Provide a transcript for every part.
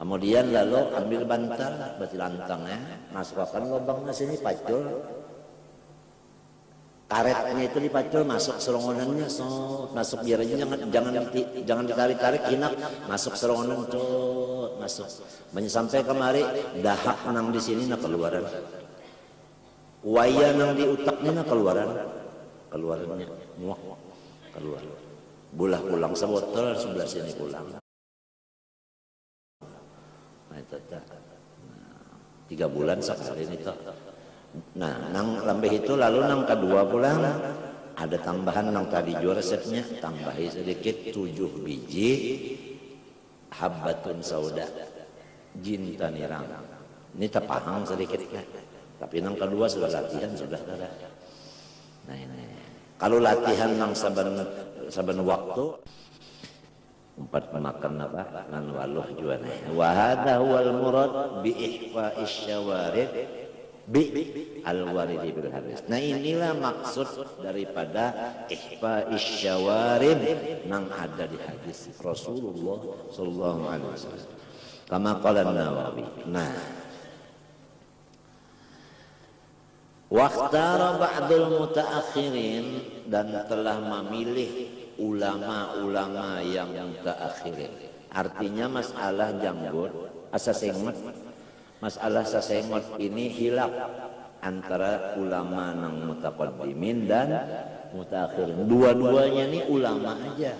Kemudian lalu ambil bantal, batu lantang ya, masukkan lubangnya sini pacul. Karetnya itu dipacul, masuk serongonannya, masuk biarnya jangan ditarik-tarik, hinak, masuk serongonan, masuk. Sampai kemari dahak nang di sini nak keluaran. Waya nang di utaknya nak keluarannya, muak keluar. Bulah pulang sebotol sebelah sini pulang. Nah, itu 3 bulan sekali ini toh. Nah, nang lambeh itu lalu nang kedua pulang ada tambahan nang tadi jual resepnya, tambahi sedikit 7 biji habbatun sauda, jinta nirang. Ini terpahang sedikit ya. Tapi nang kedua sudah latihan sudah ada. Nah ini kalau latihan nang saban waktu 4 makan apa nan waluh juana. Wa hadza huwal murad bi ihfa'is syawarib bi al-waridi bil hadis. Nah inilah maksud daripada ihfa'is syawarib nang ada di hadis Rasulullah sallallahu alaihi wasallam. Kama qala Nawawi. Nah, waqtara ba'dul mutaakhirin, dan telah memilih ulama-ulama yang mutaakhirin. Artinya masalah janggut, asasengot, masalah sasengot ini hilaf antara ulama nang mutaqaddimin dan mutaakhirin. Dua-duanya ini ulama aja.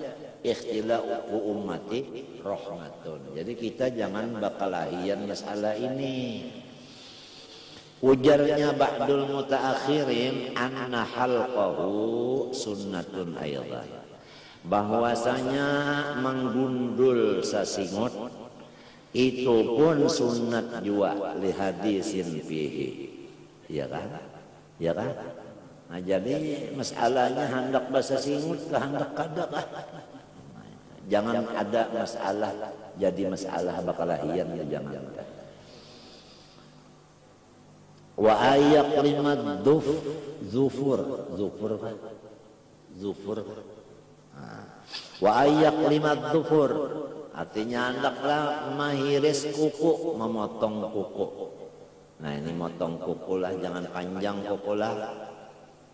Ikhtilafu ummati rahmatun. Jadi kita jangan bakalahian masalah ini. Ujarnya ba'dul mutaakhirin anna halqahu sunnatun aidan, bahwasanya menggundul sasingot itu pun sunnat jua li hadisin fihi. Ya kan? Ya kan? Nah, jadi masalahnya hendak basa singut ke hendak kada kah? Jangan ada masalah jadi masalah bakalahian, ya jangan. Wa ayak limat zufur wa ayak limat zufur, artinya hendaklah mahiris kuku, memotong kuku. Nah ini motong kuku lah, jangan panjang kuku lah.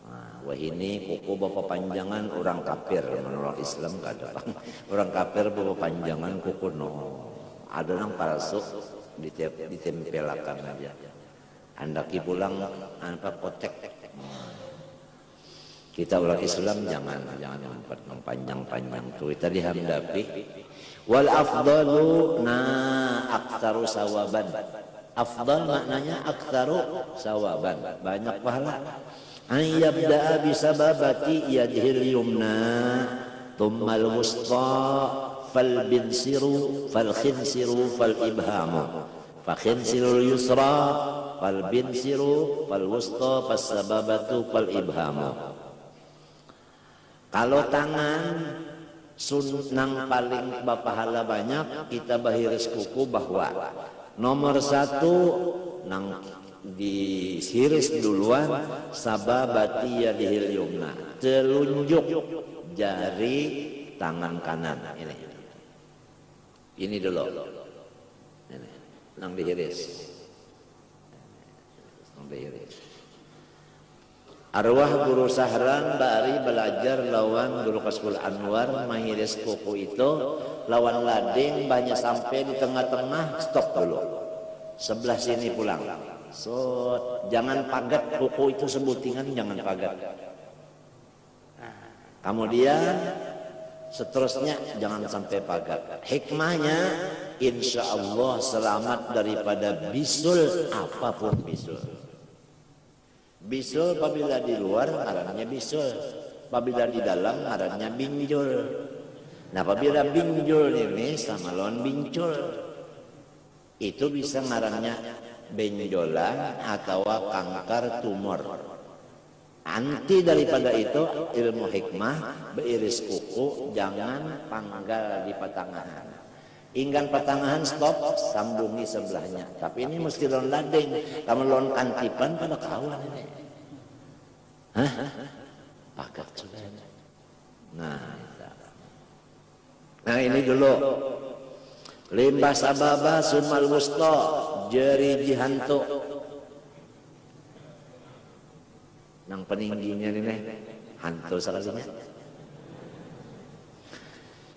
Nah, wah ini kuku bapak panjangan orang kafir, menurut Islam kada. Orang kafir bapak panjangan kuku no. Ada yang palsu ditempelakan aja. Andaki pulang apa kotek. Kita orang Islam jangan panjang-panjang tuh. Tadi hamdapi. Wal afdalu aktsaru sawaban. Afdal maknanya aktsaru sawaban, banyak pahala. Ay yabda'a bisababati yadhil yumna thumma al-wusta fal binsiru fal khinsiru fal ibhamu fa khinsirul yusra fal binsiru fal wusta fas sababatu fal ibhamu. Kalau tangan sunnah paling bapahala banyak, kita bahiris kuku bahwa nomor 1 nang disiris duluan sababati yadihil yumna, telunjuk jari tangan kanan ini dulu ini nang dihiris. Arwah guru Sahran bari belajar lawan guru Kasbul Anwar mahiris kuku itu lawan lading banyak sampai di tengah-tengah, stop dulu sebelah sini pulang. So jangan pagat kuku itu sebutingan, jangan pagat. Kemudian seterusnya jangan sampai pagat. Hikmahnya insya Allah selamat daripada bisul, apapun bisul. Bisul apabila di luar ngarannya bisul, apabila di dalam ngarannya binjul. Nah apabila binjul ini sama lawan bincul, itu bisa ngarannya benjolan atau kanker tumor. Anti daripada itu ilmu hikmah beiris kuku, jangan panggal di patangahan. Inggan patangahan stop, sambungi sebelahnya. Tapi ini mesti lon lading. Kamu lon kantipan pada kawan ini. Hah? Pakat sudah. Nah ini dulu. limbah sababa sumal wusta jeri jihanto nang peningginya nih hantu sekalinya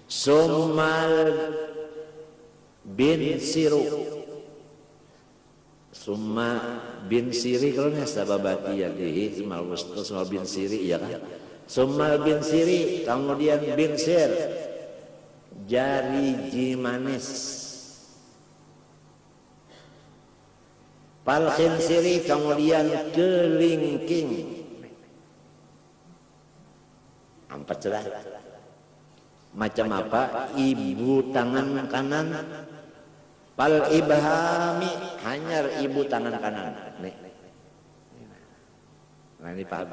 sumal bin siru summa bin siri kalau nih sababati yadihi sumal wusta sumal bin siri ya kan sumal bin siri kemudian bin sir jari jimanis pal khinsiri kemudian kelingking empat cerah macam apa ibu tangan kanan pal ibhami hanyar ibu tangan kanan nih nah ini Pak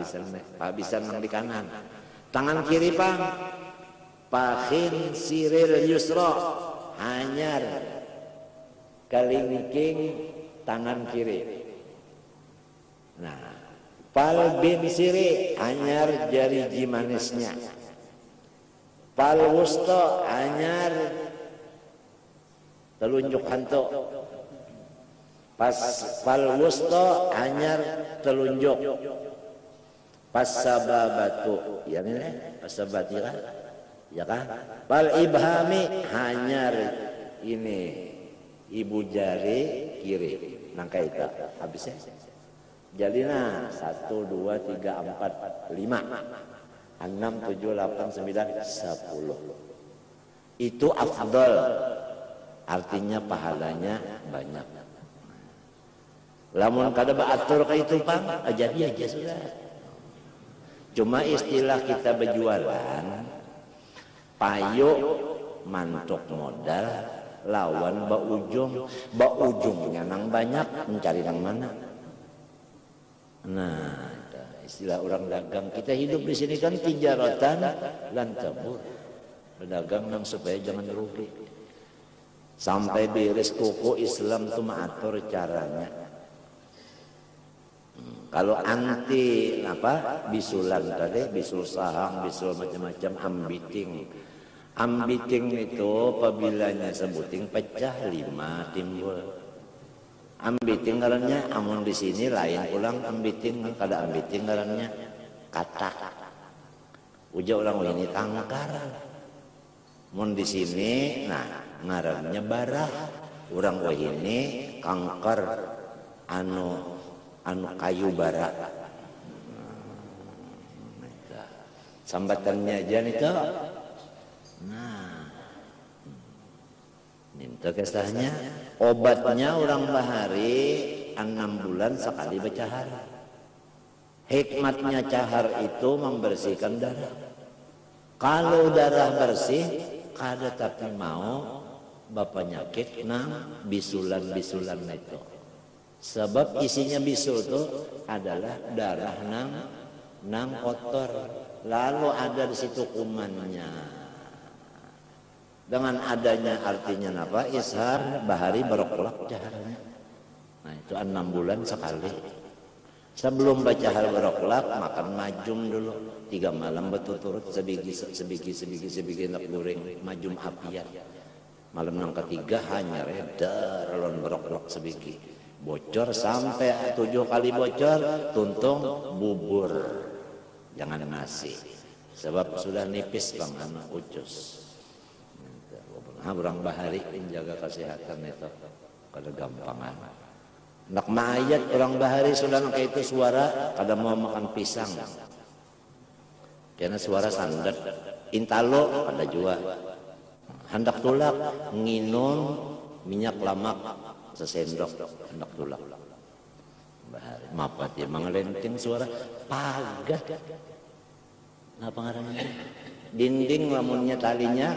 Habisan yang di kanan tangan kiri Pak pakhin siril yusra hanyar kelingking tangan kiri nah pal bin siri hanyar jari jimanisnya pal wusta hanyar telunjuk hantu pas pal wusta hanyar telunjuk pas sababatu ya nih pas sabati kan ya kan pal ibhami hanyar ini ibu jari kiri nangka itu habisnya jalina 1 2 3 4 5 6 7 8 9 10 itu afdal artinya pahalanya banyak lamun kada baatur ka itu Pang jadi aja sudah cuma istilah kita berjualan payo mantuk modal lawan baujungnya nang banyak mencari nang mana nah istilah orang dagang kita hidup di sini kan tijaratan lan tabur berdagang nang supaya jangan rugi sampai beres toko Islam tuh mengatur caranya kalau anti apa bisulan tadi bisul saham bisul macam-macam ambiting itu apabila sebuting pecah 5 timbul ambiting ngarannya amun di sini lain pulang ambiting kada ambiting ngarannya katak uja orang ini tangkar mun di sini nah ngarannya barah orang ini kangkar anu kayu bara sambatannya aja nih tuh nah minta kisahnya obatnya orang bahari 6 bulan sekali bercahar hikmatnya cahar itu membersihkan darah kalau darah bersih kada tapi mau bapak nyakit nang bisulan itu sebab isinya bisul itu adalah darah nang kotor lalu ada di situ kumannya dengan adanya artinya apa ishar bahari baroklak caharnya nah itu 6 bulan sekali sebelum baca har baroklak makan majum dulu 3 malam berturut-turut sebigi nak goreng majum apiat malam yang ketiga hanya reda relon baroklak sebigi bocor sampai 7 kali bocor tuntung bubur jangan nasi sebab sudah nipis bang anak ucus orang bahari menjaga kesehatan itu kada gampangan nak mayat orang bahari sudah nak itu suara kada mau makan pisang karena suara sandat intalo kada jua hendak tulak nginum minyak lamak sesendok hendak tulak bahari mapat ya mengelenting suara pagat apa ngarannya dinding lamunnya talinya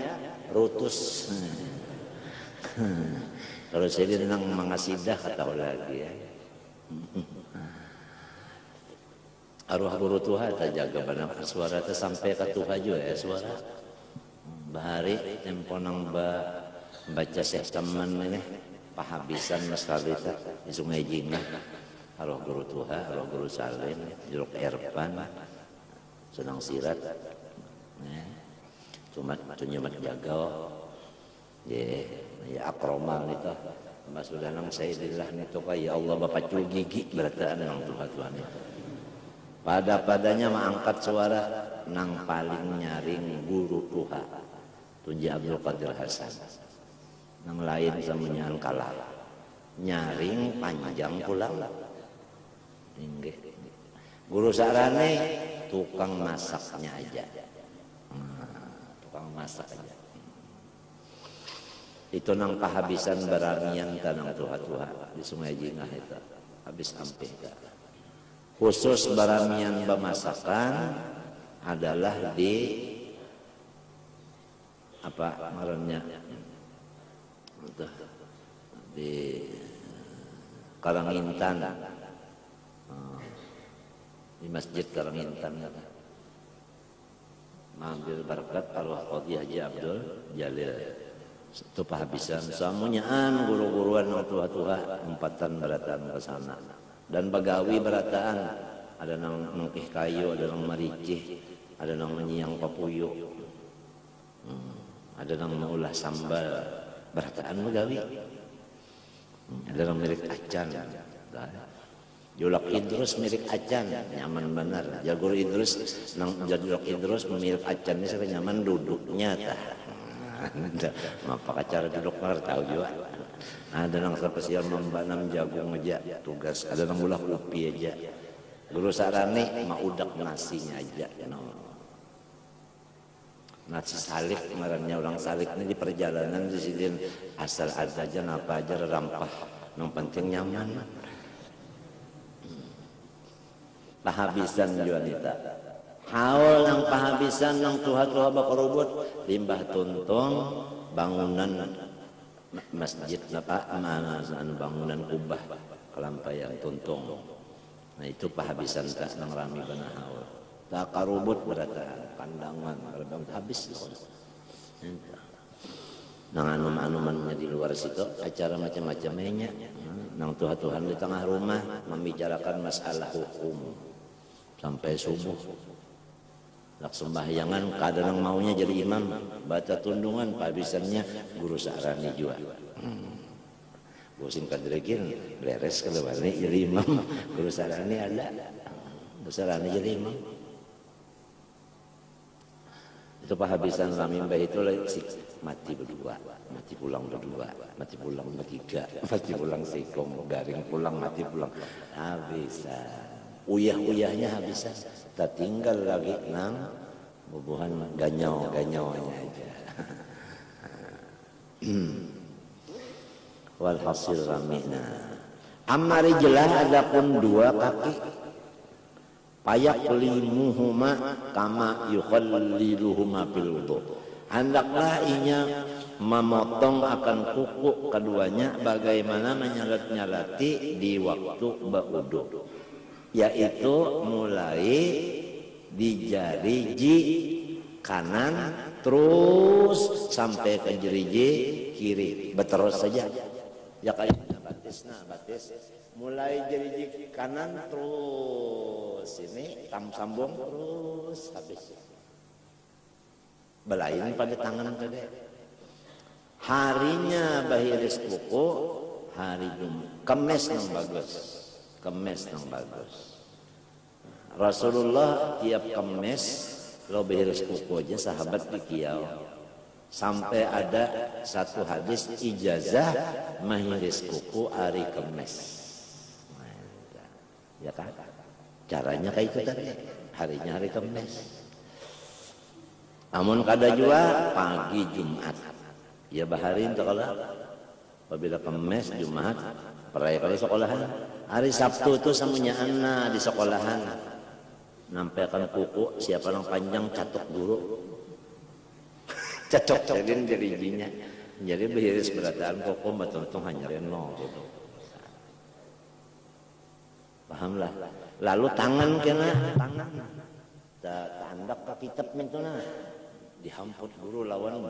rutus kalau saya nang mangasidah atau lagi ya arwah guru Tuhan tak jaga benar suara itu sampai ke Tuhan juga ya suara bahari tempo nang baca teman ini pahabisan masalita di Sungai Jinah arwah guru Tuhan arwah guru Salim Jeruk Erpan sedang sirat cuma nyemat jaga Ya akromal itu mas sudah nang sayyidillah itu ya Allah bapak gigi berataan nang Tuhan itu padanya mengangkat suara nang paling nyaring guru Tuhan Tunji Abdul Qadir Hasan nang lain semuanya kalah nyaring panjang pulang inggih guru sarane tukang masaknya aja tukang masak aja itu nang pahabisan baramian tanang tuha-tuha di Sungai Jingah itu habis sampai khusus baramian bemasakan adalah di apa ngarannya di Karangintan di Masjid Karangintan mengambil berkat arwah Qadhi Haji Abdul Jalil itu pahabisan samunyaan guru-guruan tua-tua empatan berataan ke sana dan bagawi berataan ada nang nengkih kayu ada nang maricih ada nang menyiang papuyuk ada nang mengulah sambal berataan bagawi ada nang milik acan Julak Idrus milik acan nyaman benar Jagur Idrus nang Julak Idrus milik acan ini saya nyaman duduknya apa cara duduk mar tahu juga ada nang spesial membanam jagung aja tugas ada nang ulah upi aja guru sarane maudak nasinya aja nasi salik ngarannya orang salik ini di perjalanan di sini asal ada aja apa aja rampah yang penting nyaman pahabisan juanita haul nang pahabisan nang tuha-tuha bakarubut limbah tuntung bangunan masjid napa bangunan kubah kelampayan tuntung nah itu pahabisan tak nang rami bana haul tak karubut berataan pandangan berbang habis nang anuman-anumannya di luar situ acara macam-macamnya nang tuha-tuhan di tengah rumah membicarakan masalah hukum sampai subuh lak sembahyangan kadang maunya jadi imam baca tundungan pahabisannya guru sarani juga bosin kadrekin beres kalau balik jadi imam guru sarani ada guru sarani jadi imam itu pahabisan rami mbah itu mati berdua mati pulang berdua mati pulang bertiga mati pulang sekong garing pulang mati pulang habisan uyah-uyahnya habisan tak tinggal lagi nang bubuhan ganyau-ganyaunya aja walhasil ramina amari jelah adapun dua kaki payak limuhuma kama yukhalliluhuma fil wudu hendaklah inya memotong akan kuku keduanya bagaimana menyalat-nyalati di waktu berwudu yaitu mulai di jari kanan terus sampai ke jari kiri berterus saja ya kayak batis mulai jari kanan terus ini sambung terus habis belain pada tangan tadi harinya bahiris kuku hari Kamis yang bagus Rasulullah tiap Kamis lo beres kuku aja sahabat di kiau sampai ada satu hadis ijazah mahiris kuku hari Kamis ya kan caranya kayak itu tadi harinya hari Kamis namun kada juga pagi Jumat ya baharin tuh kalau apabila Kamis Jumat peraya kali sekolahan hari Sabtu itu samunya anak di sekolahan nampaikan kuku siapa yang panjang catok guru cocok jadi giginya jadi behiris berataan kuku betul-betul hanya reno gitu pahamlah lalu tangan kena tangan tandak ke kitab mintuna dihamput guru lawan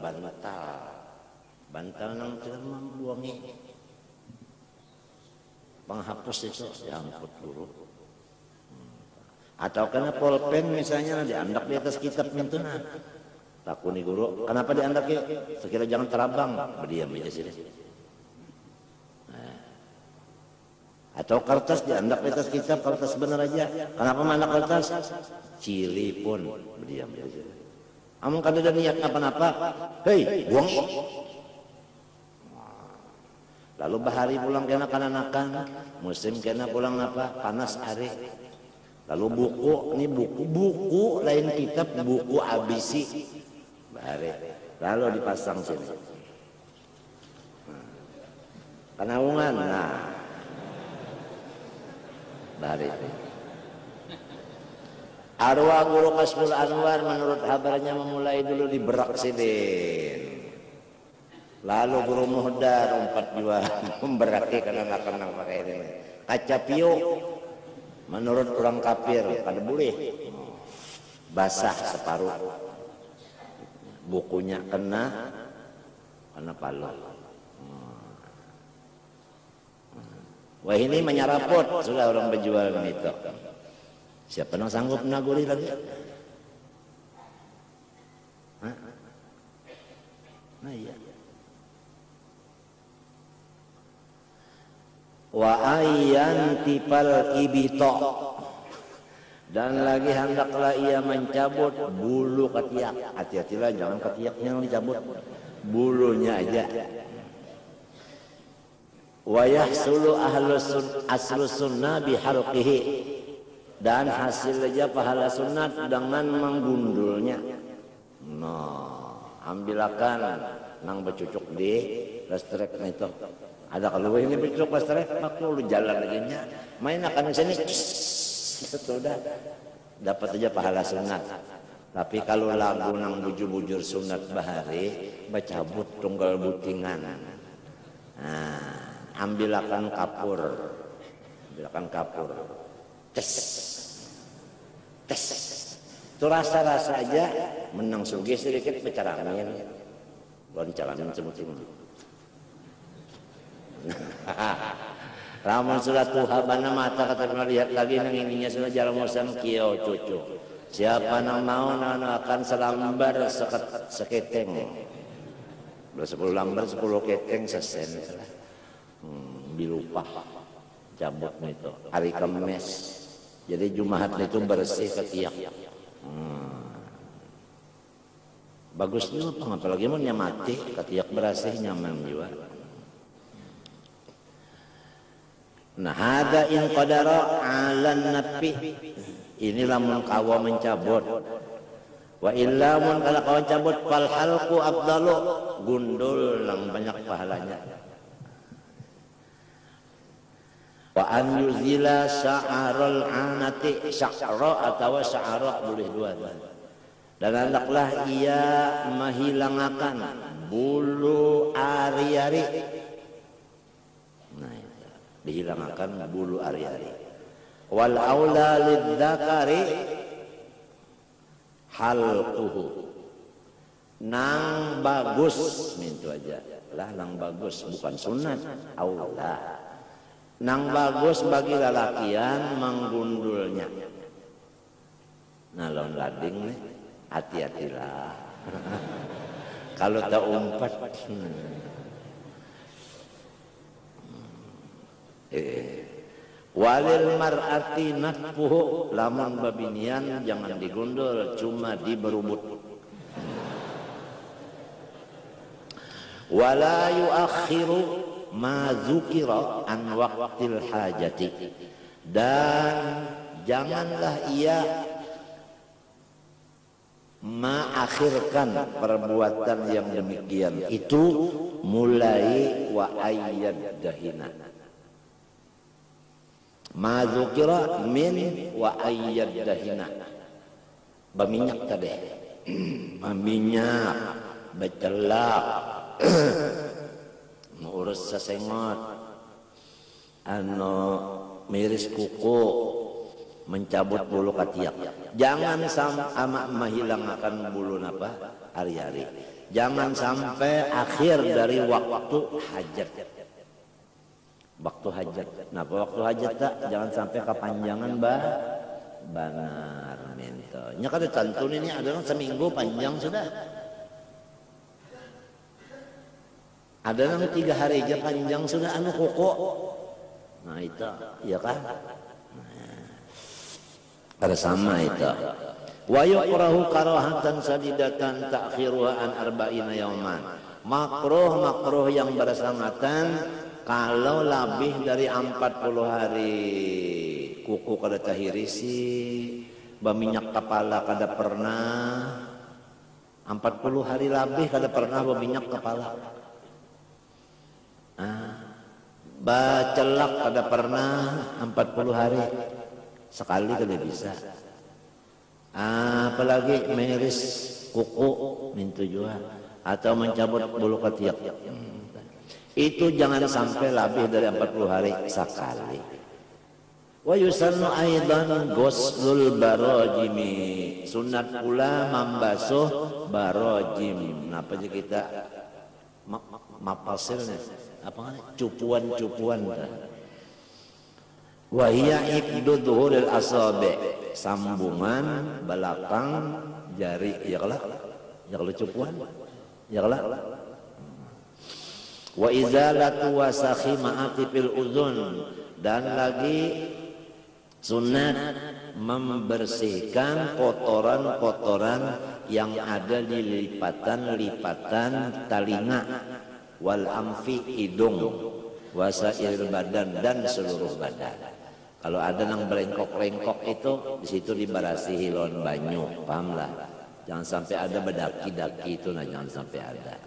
bantal nang terima buangi penghapus itu dihamput guru atau kena pulpen misalnya diandak di atas kitab itu Takuni guru, kenapa diandak ya? Sekira jangan terabang, berdiam aja sini. Atau kertas diandak atas kitab, kertas benar aja. Kenapa mana kertas? Cili pun berdiam aja. Amun kada ada niat apa-apa, hei buang. Lalu bahari pulang kena kananakan, musim kena pulang apa? Panas hari. Lalu buku, ini buku lain kitab, buku abisi. Bahari. Lalu dipasang sini. Kanaungan, nah. Bahari. Arwah guru Kasmul Anwar menurut kabarnya memulai dulu di Berak Sidin. Lalu guru Muhdar umpat juga memberaki karena nak pakai ini. Kaca pio menurut orang kafir kada boleh. Basah separuh. Bukunya kena palu. Wah ini menyeraput sudah orang berjual itu. Siapa yang sanggup naguri lagi? Hah? Nah iya. Wa ayyan tipal ibito, dan lagi hendaklah ia mencabut bulu ketiak. Hati-hatilah jangan ketiaknya yang dicabut, bulunya aja. Wa yahsulu aslus sunnah bihalqihi, dan hasil aja pahala sunat dengan menggundulnya. Ambilakan nang bercucuk di listrik itu. Ada kalau ini bercucuk listrik, maka lu jalan lagi nya. Main akan ke sini, sudah dapat aja pahala sunat. Tapi kalau lagu nang bujur-bujur sunat bahari, bacabut tunggal butingan. Ambilakan kapur, tes. Itu rasa-rasa aja menang sugi sedikit becaramin. Loncalamin semut-semut. Ramun sudah tuhabana mata kata lihat lagi nang ininya sudah jalan musan kio cucu. Siapa nang mau nang akan selambar seketeng. 10 lambar 10 keteng sesen. Bilupah cabut itu hari Kamis. Jadi Jumat itu bersih ketiak. Bagus juga, apalagi mau nyamati ketiak bersih nyaman juga. Nah, hada in qadara 'alan nafi. Ini lamun kawa mencabut. Wa illa mun kalau kawa cabut fal halqu afdalu, gundul lang banyak pahalanya. Wa an yuzila sya'arul anati, sya'ra atau sya'ara boleh dua. Dan hendaklah ia menghilangkan bulu ari-ari. Nah, dihilangkan bulu ari-ari. Wal aula lidzakari halquhu. Nang bagus mintu aja. Lah nang bagus bukan sunat, aula. Nang bagus bagi lelakian menggundulnya. Nah, lawan lading nih, hati-hatilah. Kalau tak umpat, walil mar'ati natfuhu, lamun babinian jangan digundul, cuma diberubut. Wala yuakhiru ma dzukira an waqtil hajati, dan janganlah ia mengakhirkan perbuatan yang demikian itu mulai wa ayyad dahina. Ma dzukira min wa ayyad dahina, berminyak tadi, berminyak, becelak, ngurus sesengot, miris kuku, mencabut bulu ketiak. Jangan sama menghilangkan bulu apa hari-hari. Jangan sampai akhir dari waktu hajat. Waktu hajat. Nah, waktu hajat tak jangan sampai kepanjangan benar minta. Nya kada tantun ini adalah seminggu panjang sudah. Ada nang 3 hari aja panjang sudah anu koko. Nah itu, ya kan? Ada sama itu. Wa yukrahu karahatan sadidatan ta'khiruha an arba'ina yauman. Makruh yang bersangatan kalau lebih dari 40 hari. Kuku kada tahirisi, baminyak kepala kada pernah. 40 hari lebih kada pernah baminyak kepala. Bacelak kada pernah 40 hari. Sekali kada bisa. Apalagi mengiris kuku mintu juga atau mencabut bulu ketiak. Itu jangan sampai lebih dari 40 hari sekali. Wa yusannu aidan ghuslul barajimi. Sunat pula membasuh barajim. Napa aja kita mapasilnya? Apa cupuan-cupuan. Wa hiya iqdu dhuhuril asabi. Sambungan belakang jari, ya kalau cupuan, ya kalau. Wa izalatu wasakhi ma'atifil uzun, dan lagi sunat membersihkan kotoran-kotoran yang ada di lipatan-lipatan telinga, wal amfi hidung, wasairil badan dan seluruh badan. Kalau ada yang berengkok-rengkok itu di situ dibarasi hilon banyu, pahamlah. Jangan sampai ada bedaki-daki itu, nah jangan sampai ada.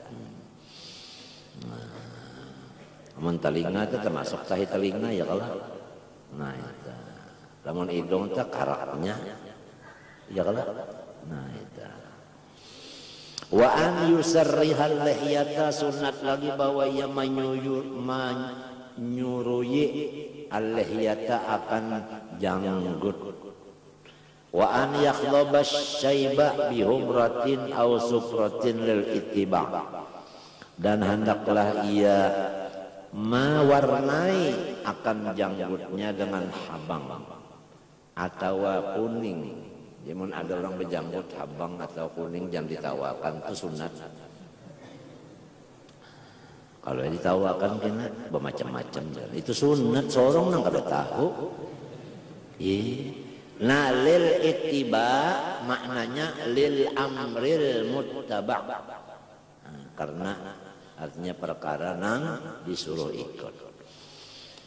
Namun telinga itu termasuk tahi telinga ya kalau. Nah itu. Namun hidung itu karaknya ya kalau. Nah itu. Wa an yusarrihal lihyata, sunat lagi bahwa ia menyuruhi al-lihyata akan janggut. Wa an yakhlabas syaiba bihumratin aw sufratin lil ittiba, dan hendaklah ia mewarnai akan janggutnya dengan habang atau kuning. Jadi ada orang berjanggut habang atau kuning jangan ditawakan, itu sunat. Kalau ditawakan kena bermacam-macam, itu sunat. Seorang nang kada tahu. Nah, lil ittiba maknanya lil amril muttaba. Karena artinya perkara nang disuruh ikut.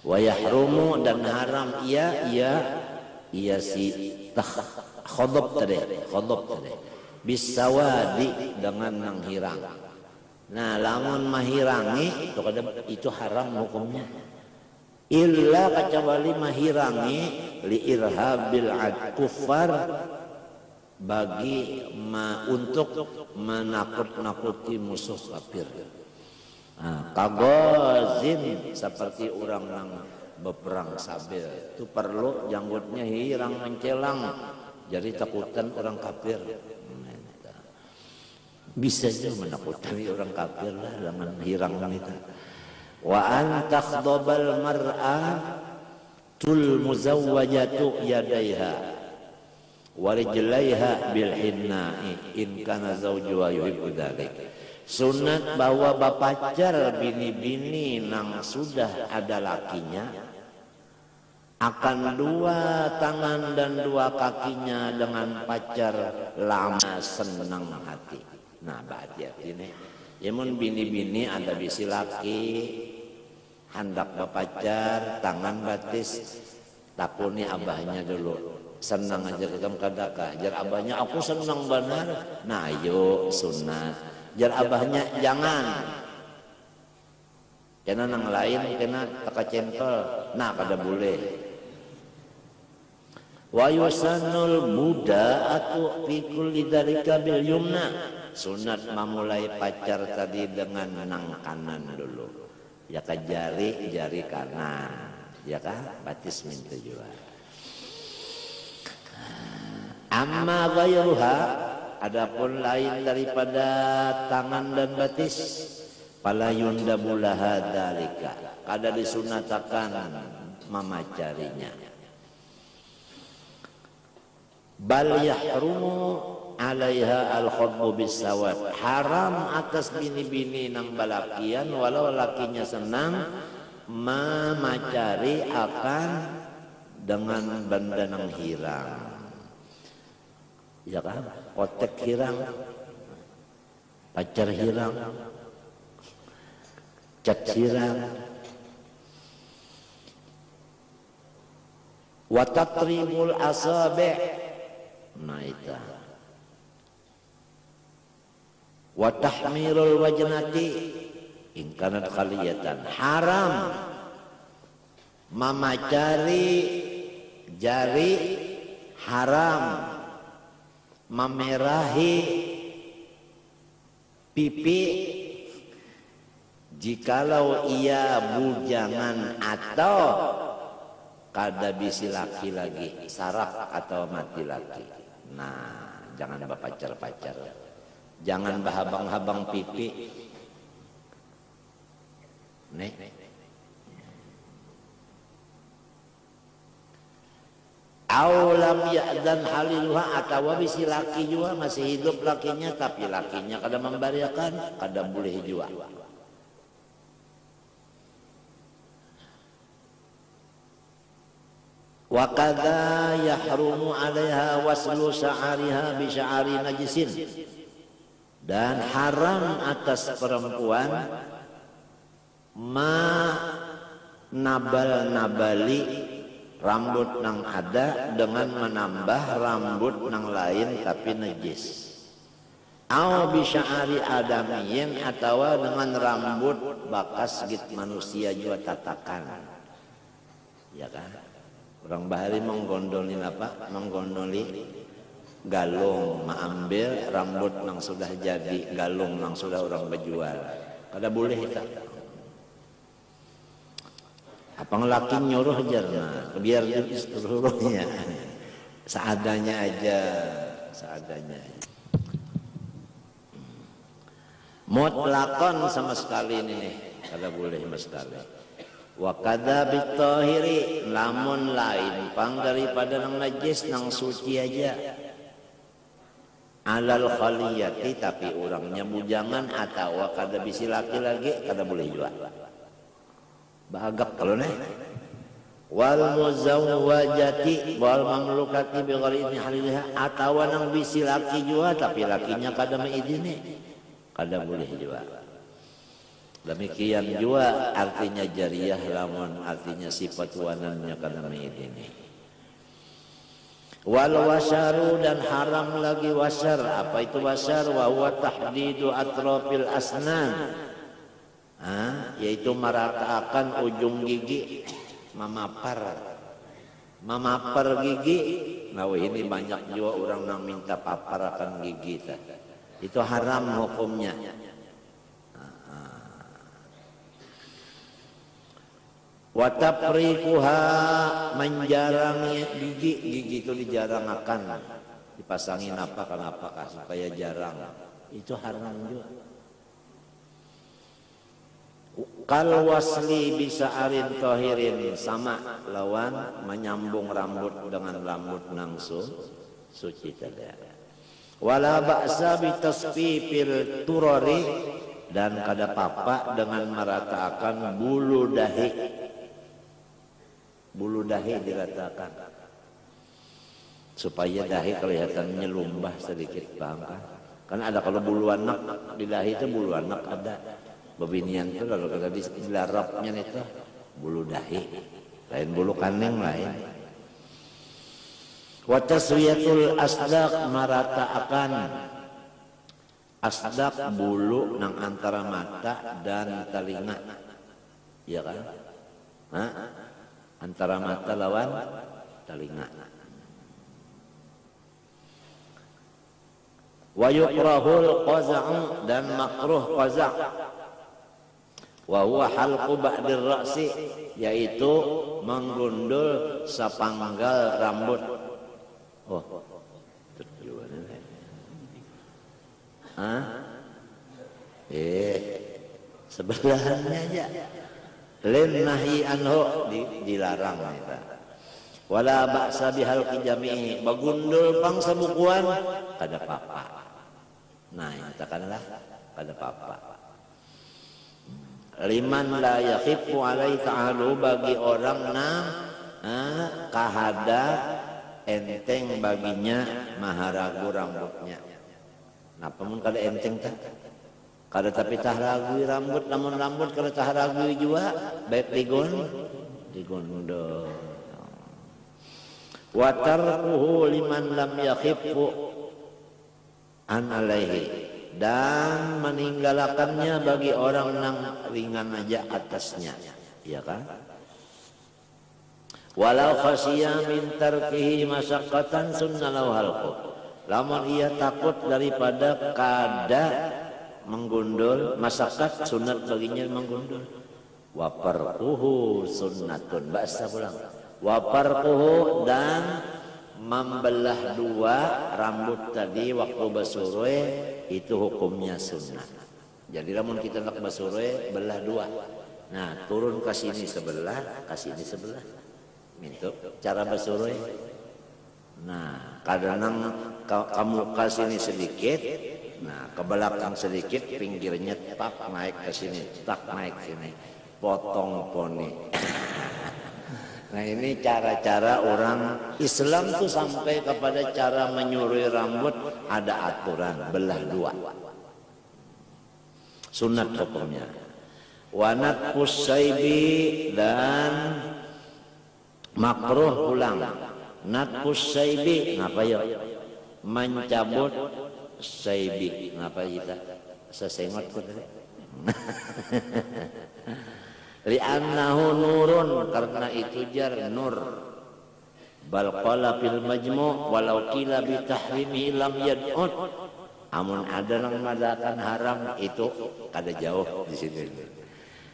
Wa yahrumu, dan haram ia si khadab tadi bisawadi, dengan nang hirang. Nah, lamun mahirangi itu haram hukumnya. Illa kecuali mahirangi li irhabil kufar, bagi untuk menakut-nakuti musuh kafir. Kagozin, seperti orang yang berperang sabil, itu perlu janggutnya hirang mencelang, jadi takutan orang kafir. Bisa saja menakutkan orang kafir lah dengan hirang itu. Wa an takhdabal mar'atul muzawwajatu yadaiha wa rijlaiha bil hinna'i in kana zawjuha yuhibbu dzalik. Sunat bahwa bapacar bini-bini nang sudah ada lakinya akan 2 tangan dan 2 kakinya dengan pacar lama senang hati. Nah, hati-hati nih. Yamun bini-bini ada bisi laki hendak bapacar, tangan batis, takuni abahnya dulu. Senang aja ketemu kadaka. Jar abahnya aku senang benar. Nah, ayo sunat. Jar abahnya jangan. Kena nang lain kena taka centol. Nah, kada boleh. Wa yusanul muda'atu fi kulli dzalika bil yumna. Sunat memulai pacar tadi dengan nang kanan dulu. Ya kan jari kanan. Ya kan batis minta juga. Amma ghayruha, adapun lain daripada tangan dan batis, fala yundabu laha dzalika, kada disunatakan memacarinya. Bal yahrumu alaiha al-khadbu bisawat, haram atas bini-bini nang balakian walau lakinya senang mamacari akan dengan benda nang hirang. Ya kan? Kotek hirang, pacar hirang, cat hirang. Wa tatribul asabi', nah itu. Wa tahmirul wajnati in kanat khaliyatan, haram mamacari jari, haram memerahi pipi jikalau ia bujangan atau kada bisi laki lagi, sarak atau mati laki. Nah, jangan bapacar-pacar, jangan bahabang-habang pipi. Nih. Aulam ya'dan haliluha, atau bisi laki juga masih hidup lakinya tapi lakinya kada membariakan, kada boleh juga. Wa kadza yahrumu 'alaiha waslu sya'ariha bi sya'ari najisin, dan haram atas perempuan nabal-nabali rambut nang ada dengan menambah rambut nang lain tapi najis. Au bi sya'ari adamiyin, atau dengan rambut bakas git manusia juga tatakan. Ya kan? Orang bahari menggondoli apa? Menggondoli galung, mengambil rambut nang sudah jadi, galung nang sudah orang berjual. Kada boleh itu. Apa ngelaki nyuruh jarna, biar seluruhnya seadanya aja, seadanya. Mutlakon sama sekali ini nih, kada boleh sama sekali. Wa kadza bitahiri, lamun lain pang daripada nang najis nang suci aja. Alal khaliyati, tapi orangnya bujangan atau kada bisi laki lagi, kada boleh juga. Bahagak kalau nih. Wal muzawwajati wal mamlukati bi ghairi halilha, atau nang bisi laki juga tapi lakinya kada maizini, kada boleh juga. Demikian juga artinya jariyah, lamun artinya sifat wanannya kada maizini. Wal wasyaru, dan haram lagi wasyar. Apa itu wasyar? Wa huwa tahdidu atrafil asnan, yaitu meratakan ujung gigi, memapar gigi. Nah ini banyak juga orang yang minta papar akan gigi, itu haram hukumnya. Wa tafriquha, menjarangi gigi itu dijarangkan, dipasangin apa kenapa supaya jarang, itu haram juga. Kal wasli bisa arin tohirin, sama lawan menyambung rambut dengan rambut nangsu suci tadi. Wala ba'sa bi tasfifil turari, dan kada papa dengan meratakan bulu dahi. Bulu dahi diratakan supaya dahi kelihatannya lumbah sedikit, paham kan? Kan ada kalau bulu anak di dahi itu, bulu anak ada. Bebinian itu kalau kata di larapnya itu bulu dahi, lain bulu kaneng lain. Wa taswiyatul asdaq, merataakan asdaq bulu nang antara mata dan telinga, ya kan? Antara mata lawan telinga. Wa yukrahul qaza'u, dan makruh qaza'. Wa huwa halqu ba'dir ra'si, yaitu menggundul sepanggal rambut. Oh, sebelahannya aja. Lin nahi anhu, dilarang kita. Wala ba'sa bihal kijami'i, bagundul pang sabukuan kada papa. Nah, katakanlah kada papa. Liman la yakhifu alai ta'alu, bagi orang na kahada enteng baginya maharagu rambutnya. Nah, pamun kada enteng tak? Kada tapi tah ragu rambut, namun rambut kada tah ragu juga baik digondol. Wa tarkuhu liman lam yakhifu an alaihi, dan meninggalkannya bagi orang yang ringan aja atasnya, ya kan? Walau khasya min tarkihi masyaqqatan sunnalahu halqu, lamun ia takut daripada kada menggundul, masyaqqat sunat baginya menggundul. Wa farquhu sunnatun, bahasa pulang. Wa farquhu, dan membelah dua rambut tadi waktu basuroi itu hukumnya sunnah. Jadi lamun kita nak basuroi belah dua. Nah, turun ke sini sebelah, ke sini sebelah. Mintu cara basuroi. Nah, kadang kamu ke sini sedikit, nah ke belakang sedikit, pinggirnya tak naik ke sini, tak naik sini. Potong poni. Nah, ini cara-cara orang Islam tuh sampai kepada cara menyurui rambut ada aturan belah dua. Sunat hukumnya. Wanat pusaibi, dan makruh pulang. Nat pusaibi, ngapa ya? Mencabut saibi, ngapa kita? Sesengot kok tadi. Li'annahu nurun, karena itu jar nur. Bal qala fil majmu' walau qila bi tahrimi lam yad'ud, amun ada nang madakan haram itu kada jauh di sini.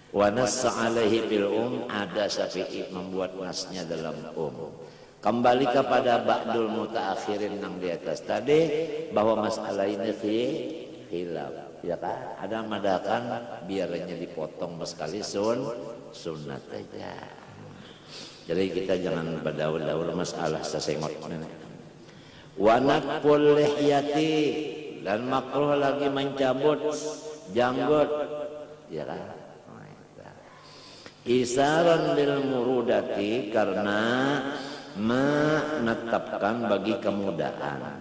Wa nassa alaihi bil ada Syafi'i membuat nasnya dalam Kembali kepada ba'dul mutaakhirin yang di atas tadi, bahwa masalah ini khilaf. Ya kan? Ada madakan biarnya dipotong sekali sunat aja. Jadi kita jangan berdaul-daul masalah sesengot. Wanakul lihyati, dan makruh lagi mencabut janggut, ya kan? Isaran lil murudati, karena menetapkan bagi kemudahan.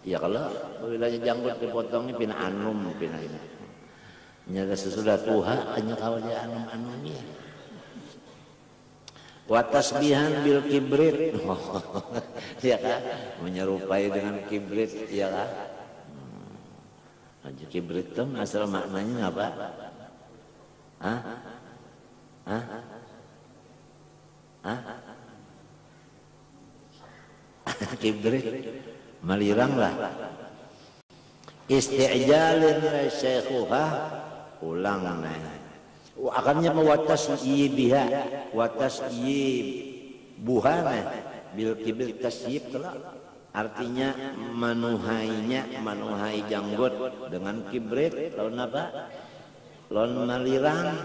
Ya kalau wilayah janggut dipotong ini pina anum, pina ini. Nyaga sesudah tuha hanya kawal dia anum-anumnya. Wa tasbihan bil kibrit. Ya kan? Menyerupai dengan kibrit, ya kan? Aja kibrit itu asal maknanya apa? Hah? Hah? Hah? Kibrit melirang lah. Isti'jalin syaikhuha, ulang nah. Akannya mewatas yibiha, watas yibuhana bil kibir tasyib kelak. Artinya manuhai janggut dengan kibrit, lawan apa? Lawan melirang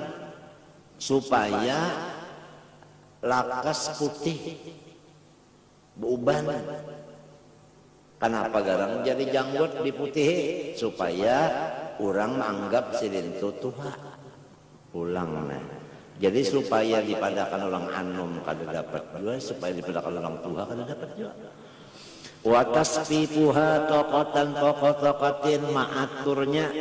supaya lakas putih beruban. Kenapa garang jadi janggut diputih? Supaya orang anggap silintu tuha. Ulang nah. Jadi supaya dipadakan orang anum kada dapat juga, supaya dipadakan orang tuha kada dapat juga. Wa tasfifuha toqatan ma'aturnya,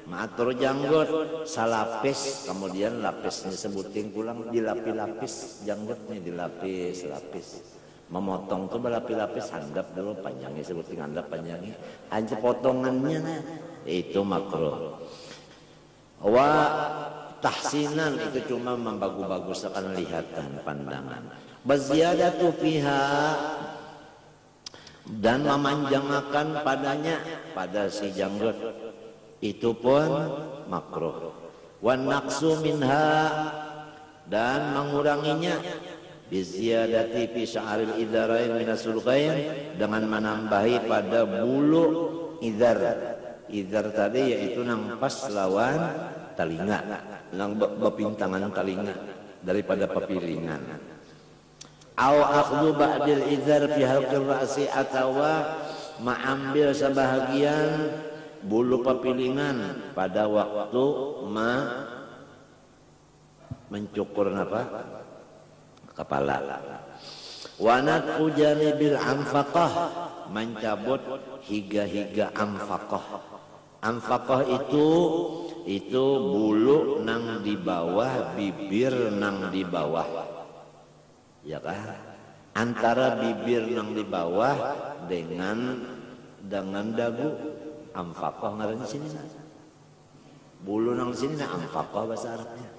ma'atur janggut salapis, kemudian lapisnya sebuting pulang dilapis-lapis janggutnya, dilapis-lapis. Memotong tuh berlapis-lapis, handap dulu panjangnya, sebuting handap panjangnya, aja potongannya nah, itu makruh. Wa tahsinan, itu cuma membagus-baguskan lihatan pandangan. Baziyadatu fiha, dan memanjangkan padanya, pada si janggut, itu pun makruh. Wa naqsu minha, dan menguranginya, biziyadati fi sya'aril idarain minasulqain, dengan menambahi pada bulu idar. Idar tadi yaitu nang pas lawan telinga, nang bepintangan telinga daripada pepiringan. au akhdhu ba'dil izar fi halqir ra'si atawa mengambil sebahagian bulu papilingan pada waktu mencukur apa? Kepala. Wa natqu janibil anfaqah, mencabut higa-higa anfaqah. Anfaqah itu bulu nang di bawah bibir nang di bawah. Ya kan? Antara bibir nang di bawah dengan dagu. Anfaqah ngaranna sini. Bulu nang sini anfaqah bahasa Arabnya.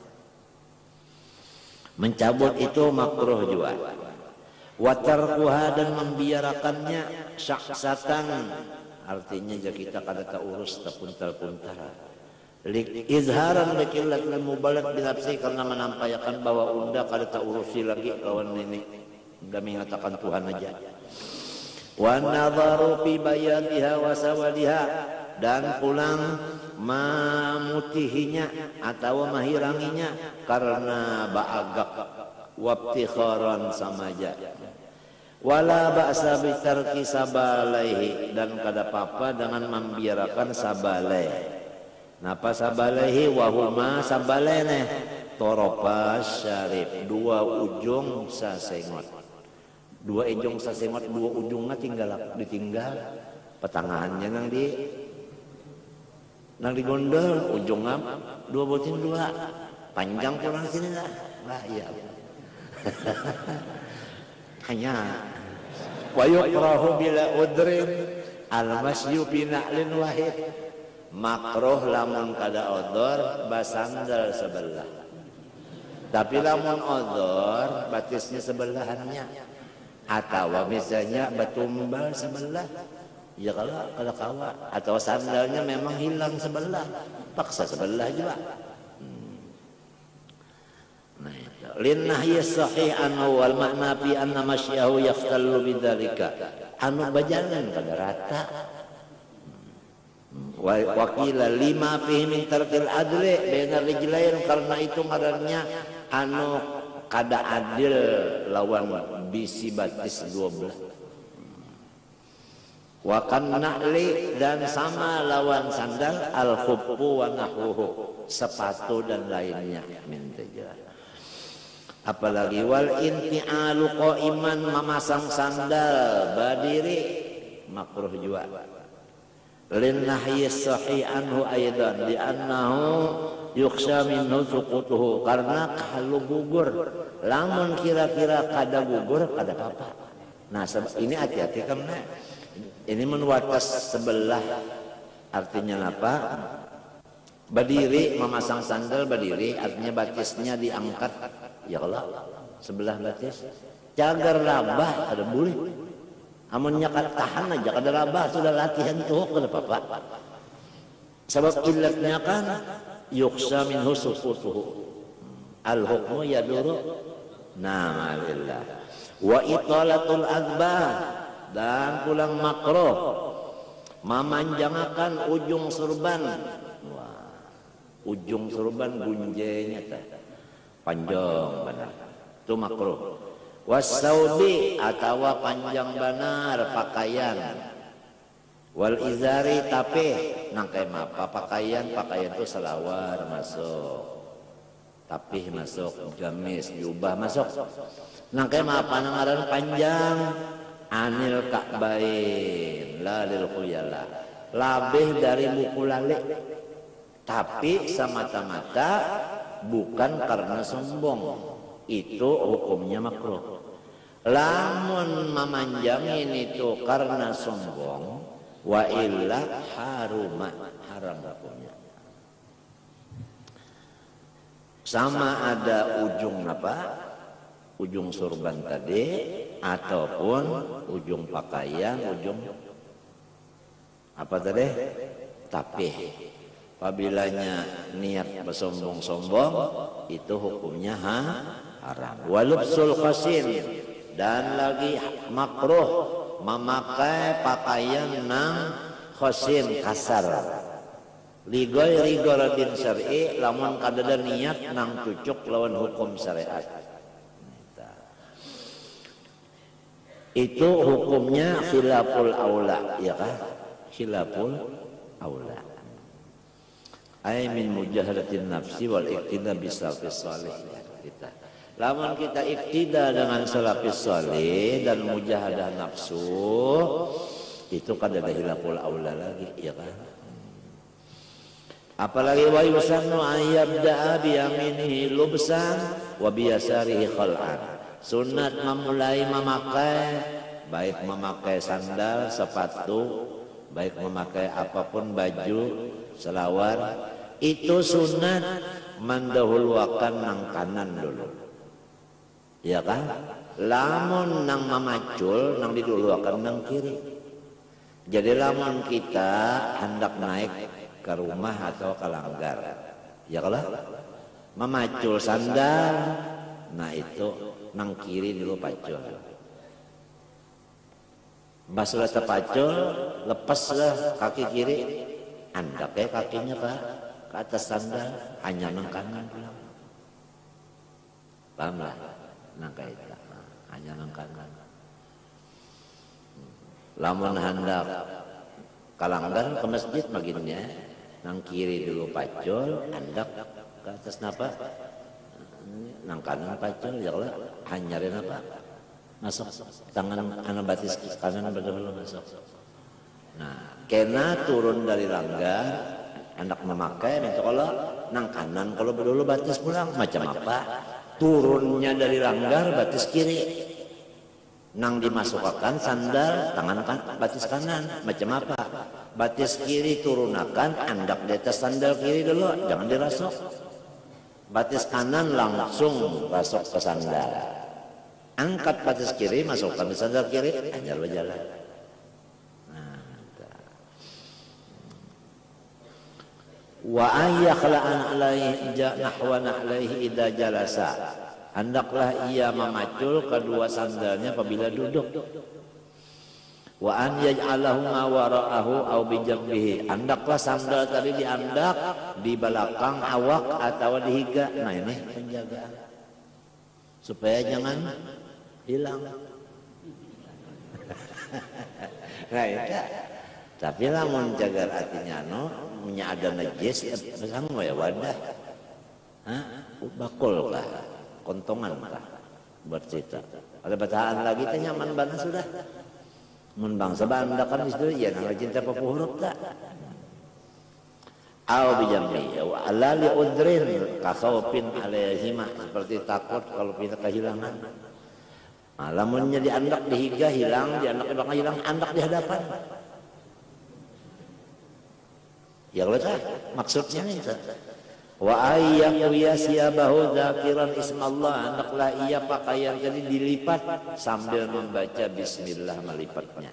Mencabut itu makruh juga. Wa tarkuha, dan membiarkannya syaksatan, artinya jika kita kada urus terpuntar-puntar. Izharan liqillat mubalagh binafsi, karena menampakkan bahwa unda kada urusi lagi lawan nenek. Unda mengatakan Tuhan aja. Wa nadharu fi bayadiha wa sawadiha, dan pulang memutihinya atau mahiranginya karena baagak wabtikharan samaja. Wala ba'sa bitarki sabalaihi, dan kada apa-apa dengan membiarkan sabalai. Napa sabalaihi? Wahuma sabalene toropas syarif, dua ujung sasengot. Dua ujung sasengot, dua ujungnya ditinggal petangahannya nang digondol, ujungnya dua botin dua, panjang pulang sini lah. Wah iya. Hanya wa yukrahu bila udrin al-masyu bi na'lin wahid, makruh lamun kada odor basandal sebelah. Tapi lamun odor batisnya sebelahannya, atau misalnya batumbal sebelah, ya kalau kada kawa, atau sandalnya memang hilang sebelah, paksa sebelah juga. Nah, lin nahyi sahih anhu wal makna fi anna masyahu yaftallu bidzalika, anu bajalan kada rata. Wa qila lima fihi min tarkil adli baina rijlain, karena itu ngarannya anu kada adil lawan bisi batis 12. Wa kan na'li, dan sama lawan sandal al khuffu wa nahwuhu, sepatu dan lainnya min tajah. Apalagi wal inti'alu qa'iman, memasang sandal berdiri makruh juga. Lin nahyi sahih anhu aidan li annahu yukhsha minhu suqutuhu, karena kalau gugur, lamun kira-kira kada gugur kada apa-apa. Nah, ini hati-hati karena ini menuatas sebelah, artinya apa? Berdiri, memasang sandal berdiri, artinya batisnya diangkat. Ya Allah, sebelah batis. Cagar rabah ada boleh. Amunnya kada tahan aja, kada rabah sudah latihan tuh kada apa-apa. Sebab illatnya kan yukhsha minhu suqutuhu. Al hukmu yaduru namalillah. Wa italatul adbah, dan pulang makruh memanjangkan ujung surban. Wah, ujung surban gunjenya panjang benar, itu makruh. Wasaubi, atau panjang benar pakaian. Wal izari, tapi nangkai apa pakaian itu selawar masuk, tapi masuk, gamis jubah masuk. Nangkai apa nangaran panjang anil ka'bain la lil khuyala, labih dari buku lali, tapi semata-mata bukan karena sombong, itu hukumnya makruh. Lamun memanjangin itu karena sombong, wa illa haruma, haram hukumnya. Sama ada ujung apa? Ujung surban tadi, ataupun ujung pakaian, ujung apa tadi? Tapih. Apabilanya niat bersombong-sombong, itu hukumnya haram. Walubsul khasin, dan lagi makruh memakai pakaian nang khasin, kasar. Ligoy rigoradin syar'i, lamun kadada niat nang cucuk lawan hukum syariat. itu hukumnya khilaful aula, ya kan? Khilaful aula. Ai min mujahadatin nafsi wal iqtida bisalafis salih. Kita. Lamun kita iqtida dengan salafis salih dan mujahadah nafsu, itu kan ada khilaful aula lagi, ya kan? Apalagi wa yusannu ayyabda'a bi yaminihi lubsan wa bi yasarihi khal'an. Sunat memulai memakai, baik memakai sandal, sepatu, baik memakai apapun baju, selawar, itu sunat mendahulukan nang kanan dulu. Ya kan? Lamun nang mamacul, nang diduluakan nang kiri. Jadi lamun kita hendak naik ke rumah atau ke langgar, ya kalau memacul sandal, nah itu nang kiri dulu pacul. Pas sudah terpacul, lepaslah kaki kiri, andak ya kakinya ke atas sandal, hanya nang kanan pulang. Paham lah? Nang kayak itu, hanya nang kanan. Lamun hendak kalanggar ke masjid baginnya, nang kiri dulu pacul, andak ke atas napa? Nang kanan pacul, ya Allah, hanyarin apa? Masuk tangan anak batis kanan berdahulu masuk. Nah, kena turun dari langgar, anak memakai, minta kalau nang kanan kalau berdahulu batis pulang, macam apa? Turunnya dari langgar batis kiri, nang dimasukkan sandal tangan batis kanan, macam apa? Batis kiri turunakan, andak di atas sandal kiri dulu, jangan dirasuk. Batis kanan langsung masuk ke sandal. Angkat batis kiri, masukkan ke sandal kiri, hanya berjalan. Wa ayyakhla'an alaihi nahwana alaihi idza jalasa. Hendaklah ia memacul kedua sandalnya apabila duduk. Wa an yaj'alahu ma wara'ahu aw bi jambihi. Andaklah sandal tadi diandak di belakang awak atau di higa. Nah ini penjagaan supaya jangan hilang. Nah itu. Tapi lamun jaga artinya punya ada najis besang ya wadah. Bakul lah, kontongan lah buat cerita. Ada bacaan lagi teh nyaman banget sudah. Mun bangsa Banda kan itu ya nang cinta papuhuruf tak. Au bijambi wa ala li udrin ka khaufin alaihima, seperti takut kalau kita kehilangan. Lamunnya diandak di higa hilang, diandak di belakang hilang, andak di hadapan. Ya kalau maksudnya itu. Wa ayyahu yasiyabahu dzakiran ismallah, hendaklah ia pakaian jadi dilipat sambil membaca bismillah melipatnya.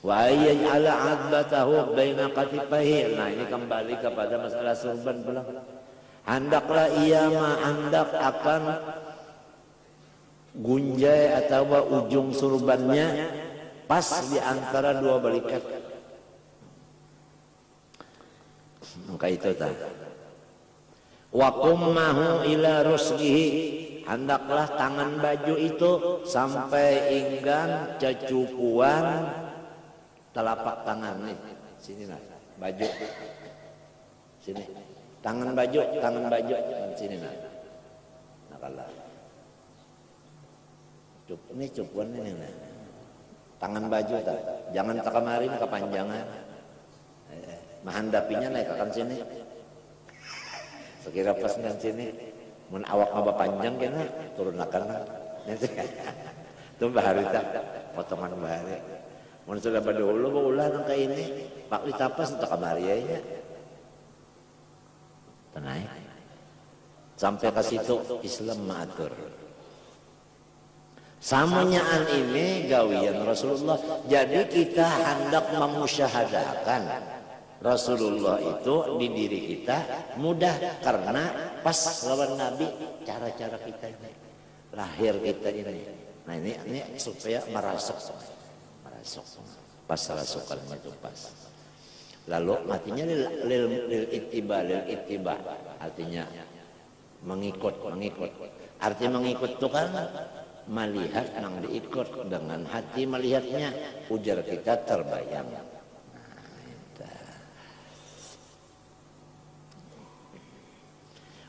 Wa ayyaj'ala 'adbatahu baina qatifaihi. Nah ini kembali kepada masalah surban pulang. Hendaklah ia hendak akan gunjai atau ujung surbannya pas di antara dua balikat. Maka itu tadi. Wa qummahu ila ruslihi, hendaklah tangan baju itu sampai inggan cecukuan telapak tangan nih. Sini nah, baju. Sini. Tangan baju sini nah. Nah kalau ini cukuan ini nah. Tangan baju tak. Jangan tak kemarin kepanjangan. Mahandapinya naik akan sini. Sekira pas dengan sini, mun awak maba panjang kena turun akan. Itu bahari tak potongan bahari. Mun sudah berdahulu ulah nang ka ini, pak ditapas untuk kamari nya. Tenai. Sampai ke situ Islam mengatur. Samanyaan ini gawian Rasulullah. Jadi kita hendak memusyahadakan Rasulullah itu di diri kita mudah karena pas lawan Nabi cara-cara kita ini, lahir kita ini. Nah ini supaya merasuk pas rasukannya itu pas. Lalu matinya lil ittiba artinya mengikut. Arti mengikut itu kan melihat nang diikut, dengan hati melihatnya, ujar kita terbayang.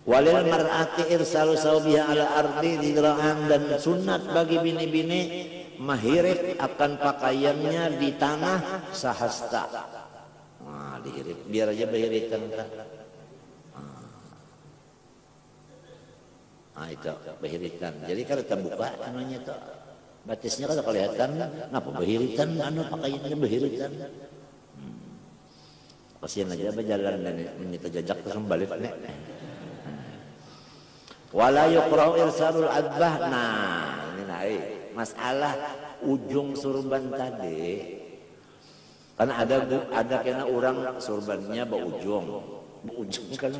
Walil mar'ati irsalu sawbiha ala ardi didra'an, dan sunat bagi bini-bini mahirit akan pakaiannya di tanah sahasta. Nah, dihirit, biar aja berhiritan kan. Nah, itu berhiritan. Jadi kalau terbuka anunya tuh batisnya kalau kelihatan, ngapa berhiritan anu pakaiannya berhiritan. Kasihan aja berjalan dan menyita jajak terus balik nek. Wala yuqra'u irsalul adbah. Nah, ini naik masalah ujung surban tadi. Karena ada kena orang surbannya ujung kan.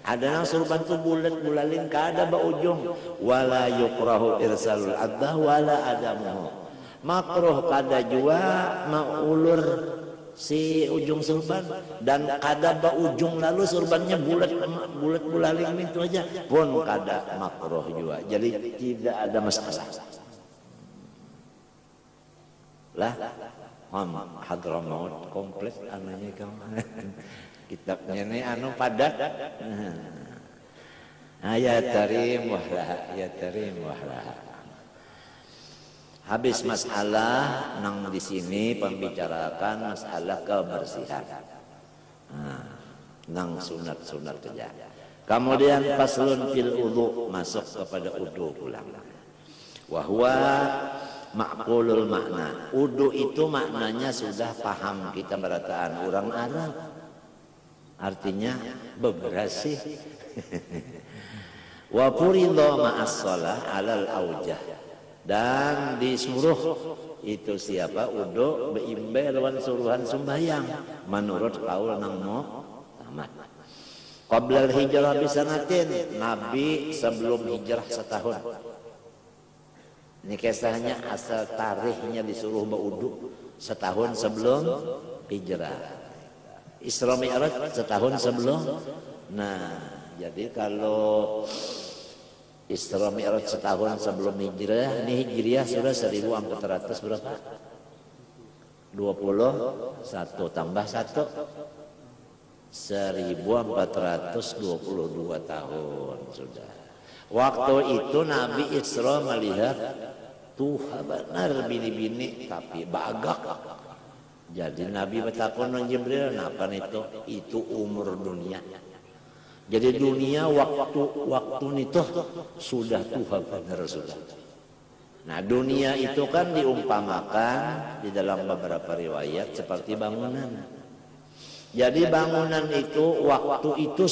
Ada yang surban tuh bulat-bulalin kada ujung. Wala yuqra'u irsalul adbah wala adamuhu. Makruh kada jua maulur si ujung surban, dan kada ujung lalu surbannya bulat bulaling itu aja pun kada makruh juga. Jadi tidak ada masalah lah. Hadramaut komplit anunya kamu. Kitabnya ini anu padat. Ayat tarim wahlah, ayat tarim wahlah. Habis masalah nang di sini pembicarakan masalah kebersihan. Nang sunat-sunat saja. Kemudian faslun fil wudu, masuk kepada wudu pulang. Wahwa ma'qulul makna. Wudu itu maknanya sudah paham kita berataan orang Arab. Artinya bebersih. Wa furidha ma'as shalah alal aujah. Dan disuruh itu siapa wudu beimbe lawan suruhan sembahyang menurut kaul nang tamat. Qabla hijrah bisanatin, Nabi sebelum hijrah setahun. Ini kisahnya asal tarikhnya disuruh berwudu setahun sebelum hijrah. Isra Mi'raj setahun sebelum. Nah, jadi kalau Isra Mi'raj setahun sebelum hijrah, ini hijriah sudah 1400 berapa? 21 tambah 1 1422 tahun sudah. Waktu itu Nabi Isra melihat Tuhan benar bini-bini tapi bagak. Jadi Nabi bertakun dengan Jibril, "Napa itu? Itu umur dunia." Jadi dunia waktu itu sudah Tuhan benar sudah. Nah, dunia itu kan diumpamakan di dalam beberapa riwayat seperti bangunan. Jadi bangunan itu waktu itu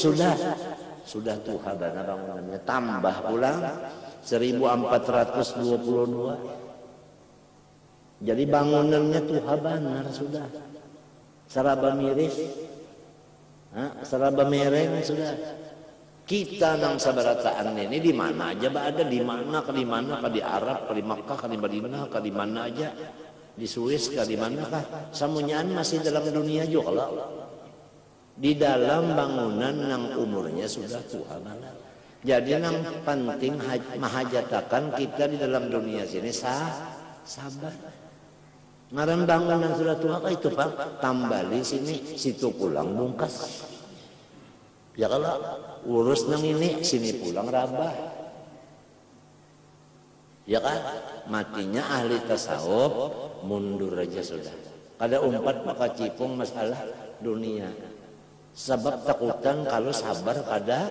sudah Tuhan benar bangunannya. Tambah pulang 1422. Jadi bangunannya Tuhan benar sudah. Seraba miris. Seraba mereng sudah. Kita nang sabarataan ini di mana aja ada, di mana ke di Arab, ke di Makkah, ke di Madinah, ke di mana aja, di Swiss, ke di mana kah? Samunyaan masih dalam dunia juga. Di dalam bangunan nang umurnya sudah tua banget. Jadi nang penting mahajatakan kita di dalam dunia sini sabar. Ngaran bangunan sudah tua itu Pak, tambali sini, situ pulang bungkas. Ya kalau urus nang ini, sini pulang rabah. Ya kan, matinya ahli tasawuf mundur aja sudah. Kada umpat maka cipung masalah dunia. Sebab takutan kalau sabar kada